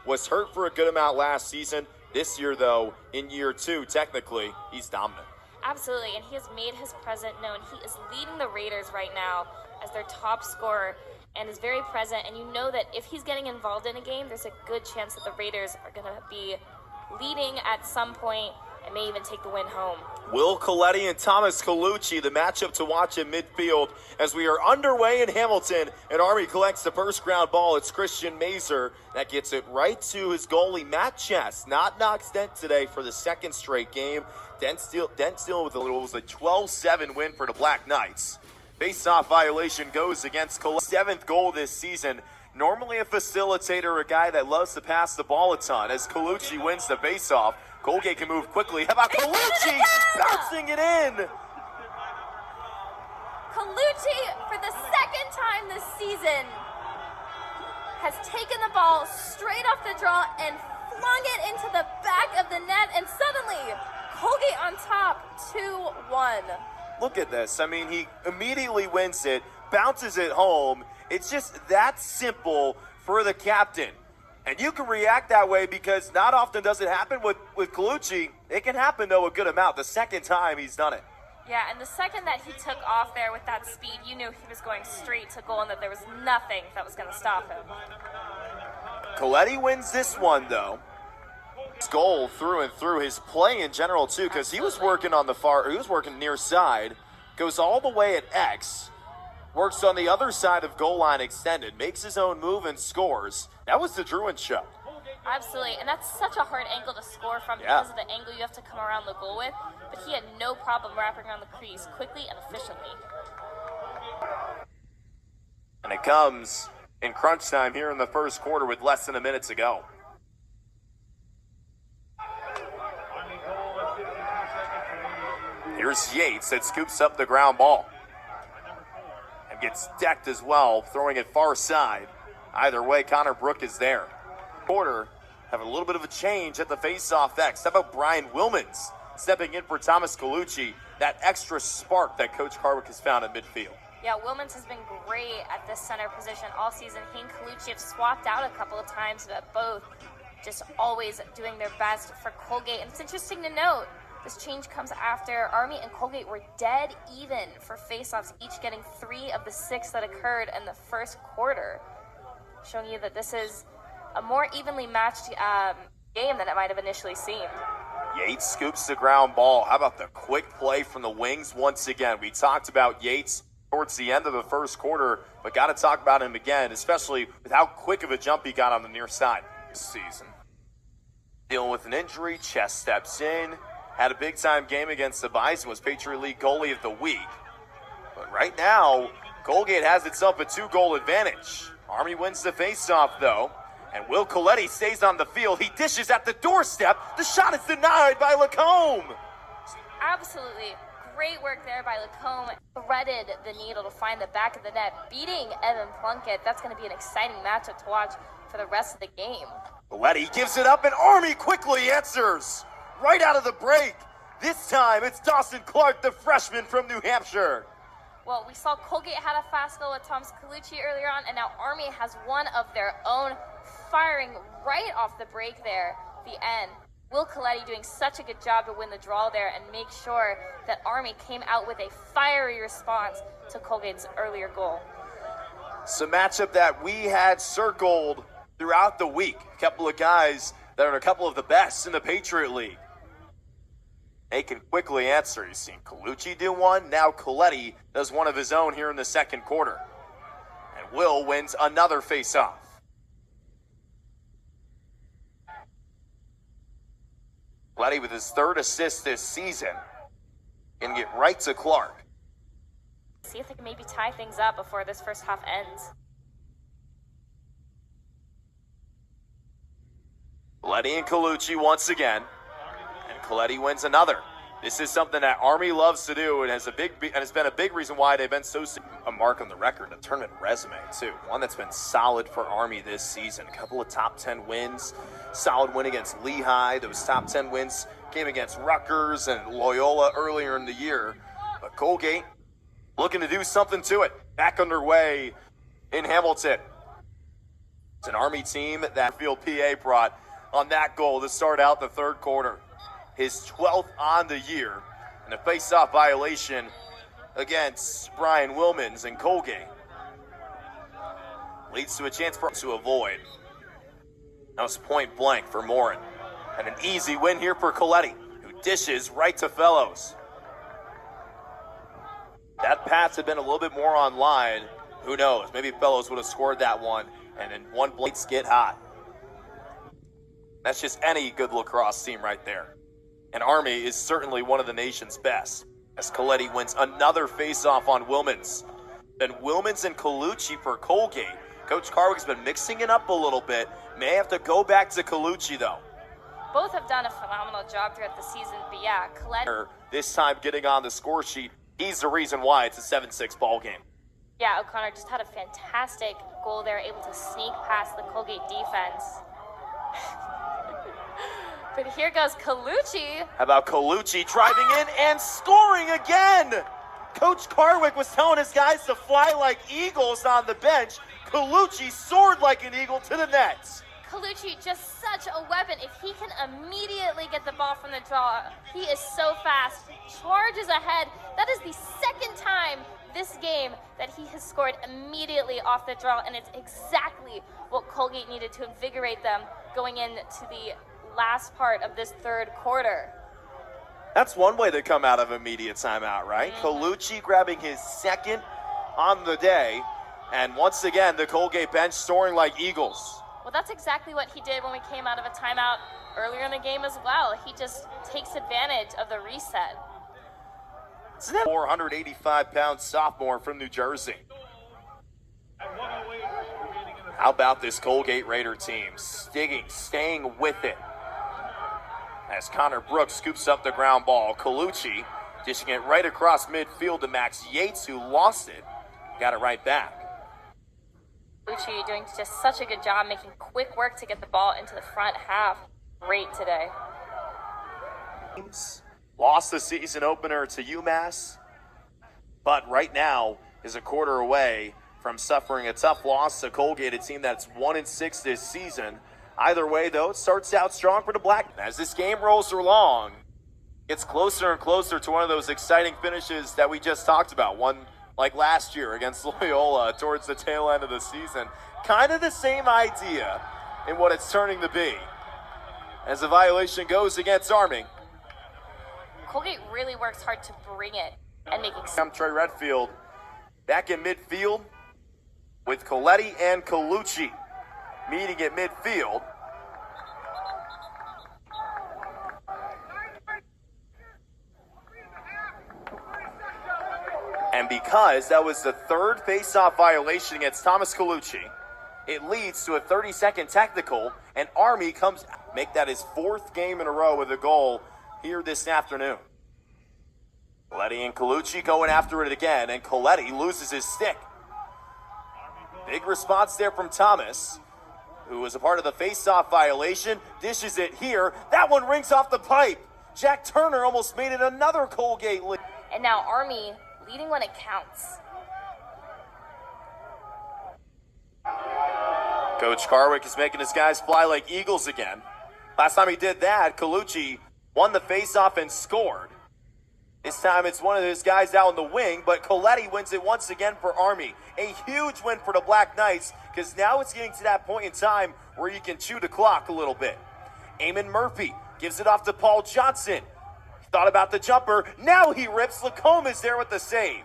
Was hurt for a good amount last season. This year, though, in year 2, technically, he's dominant. Absolutely, and he has made his presence known. He is leading the Raiders right now as their top scorer and is very present. And you know that if he's getting involved in a game, there's a good chance that the Raiders are going to be leading at some point and may even take the win home. Will Coletti and Thomas Colucci, the matchup to watch in midfield as we are underway in Hamilton, and Army collects the first ground ball. It's Christian Mazer that gets it right to his goalie, Matt Chess. Not Knox Dent today for the second straight game. Dent still with a 12-7 win for the Black Knights. Face-off violation goes against Coletti's 7th goal this season. Normally a facilitator, a guy that loves to pass the ball a ton. As Colucci wins the face-off, Colgate can move quickly. How about Colucci bouncing it in? Colucci, for the second time this season, has taken the ball straight off the draw and flung it into the back of the net, and suddenly Colgate on top, 2-1. Look at this. I mean, he immediately wins it, bounces it home. It's just that simple for the captain. And you can react that way because not often does it happen with Colucci. It can happen, though, a good amount. The second time he's done it. Yeah, and the second that he took off there with that speed, you knew he was going straight to goal and that there was nothing that was going to stop him. Coletti wins this one, though. His goal through and through, his play in general, too, because he was working on the he was working near side, goes all the way at X, works on the other side of goal line extended, makes his own move and scores. That was the Druin show. Absolutely, and that's such a hard angle to score from because of the angle you have to come around the goal with, but he had no problem wrapping around the crease quickly and efficiently. And it comes in crunch time here in the first quarter with less than a minute to go. Here's Yates that scoops up the ground ball. And gets decked as well, throwing it far side. Either way, Connor Brook is there. Quarter having a little bit of a change at the face-off X. How about Brian Wilmans stepping in for Thomas Colucci? That extra spark that Coach Carwick has found in midfield. Yeah, Wilmans has been great at this center position all season. He and Colucci have swapped out a couple of times, but both just always doing their best for Colgate. And it's interesting to note, this change comes after Army and Colgate were dead even for face-offs, each getting 3 of the 6 that occurred in the first quarter, showing you that this is a more evenly matched game than it might have initially seemed. Yates scoops the ground ball. How about the quick play from the wings once again? We talked about Yates towards the end of the first quarter, but got to talk about him again, especially with how quick of a jump he got on the near side this season. Dealing with an injury, Chess steps in. Had a big-time game against the Bison, was Patriot League Goalie of the Week. But right now, Colgate has itself a 2-goal advantage. Army wins the face-off, though, and Will Coletti stays on the field. He dishes at the doorstep. The shot is denied by Lacombe. Absolutely. Great work there by Lacombe. Threaded the needle to find the back of the net, beating Evan Plunkett. That's going to be an exciting matchup to watch for the rest of the game. Coletti gives it up, and Army quickly answers. Right out of the break. This time, it's Dawson Clark, the freshman from New Hampshire. Well, we saw Colgate had a fast goal with Thomas Colucci earlier on, and now Army has one of their own, firing right off the break there, the end. Will Coletti doing such a good job to win the draw there and make sure that Army came out with a fiery response to Colgate's earlier goal. It's a matchup that we had circled throughout the week. A couple of guys that are a couple of the best in the Patriot League. They can quickly answer. You've seen Colucci do one. Now Coletti does one of his own here in the second quarter. And Will wins another face-off. Coletti with his 3rd assist this season. Can get right to Clark. See if they can maybe tie things up before this first half ends. Coletti and Colucci once again. And Coletti wins another. This is something that Army loves to do and has been a big reason why they've been so a mark on the record, a tournament resume too. One that's been solid for Army this season. A couple of top 10 wins, solid win against Lehigh. Those top 10 wins came against Rutgers and Loyola earlier in the year. But Colgate looking to do something to it. Back underway in Hamilton. It's an Army team that Field PA brought on that goal to start out the third quarter. His 12th on the year, and a face-off violation against Brian Wilmans and Colgate. Leads to a chance for to avoid. That was point blank for Morin. And an easy win here for Coletti, who dishes right to Fellows. That pass had been a little bit more online. Who knows? Maybe Fellows would have scored that one, and then one Blades get hot. That's just any good lacrosse team right there. And Army is certainly one of the nation's best, as Coletti wins another face-off on Wilmans. Then Wilmans and Colucci for Colgate. Coach Carwick's been mixing it up a little bit. May have to go back to Colucci, though. Both have done a phenomenal job throughout the season, but yeah, Coletti. This time getting on the score sheet. He's the reason why it's a 7-6 ball game. Yeah, O'Connor just had a fantastic goal there, able to sneak past the Colgate defense. But here goes Colucci. How about Colucci driving in and scoring again? Coach Carwick was telling his guys to fly like eagles on the bench. Colucci soared like an eagle to the net. Colucci, just such a weapon. If he can immediately get the ball from the draw, he is so fast, charges ahead. That is the second time this game that he has scored immediately off the draw, and it's exactly what Colgate needed to invigorate them going into the last part of this third quarter. That's one way to come out of immediate timeout, right? Colucci grabbing his second on the day, and once again, the Colgate bench soaring like eagles. Well, that's exactly what he did when we came out of a timeout earlier in the game as well. He just takes advantage of the reset. 485-pound sophomore from New Jersey. How about this Colgate Raider team staying with it? As Connor Brooks scoops up the ground ball, Colucci dishing it right across midfield to Max Yates, who lost it. Got it right back. Colucci doing just such a good job making quick work to get the ball into the front half. Great today. Lost the season opener to UMass, but right now is a quarter away from suffering a tough loss to Colgate, a team that's 1-6 this season. Either way, though, it starts out strong for the Black. As this game rolls along, it's closer and closer to one of those exciting finishes that we just talked about. One like last year against Loyola towards the tail end of the season. Kind of the same idea in what it's turning to be. As the violation goes against Army. Colgate really works hard to bring it and make it. Trey Redfield back in midfield with Coletti and Colucci meeting at midfield. And because that was the third face-off violation against Thomas Colucci, it leads to a 30-second technical, and Army comes make that his fourth game in a row with a goal here this afternoon. Coletti and Colucci going after it again, and Coletti loses his stick. Big response there from Thomas, who was a part of the face-off violation, dishes it here. That one rings off the pipe. Jack Turner almost made it another Colgate lead. And now Army leading when it counts. Coach Carwick is making his guys fly like eagles again. Last time he did that, Colucci won the face-off and scored. This time it's one of his guys out in the wing, but Coletti wins it once again for Army. A huge win for the Black Knights, because now it's getting to that point in time where you can chew the clock a little bit. Eamon Murphy gives it off to Paul Johnson. Thought about the jumper. Now he rips. Lacombe is there with the save.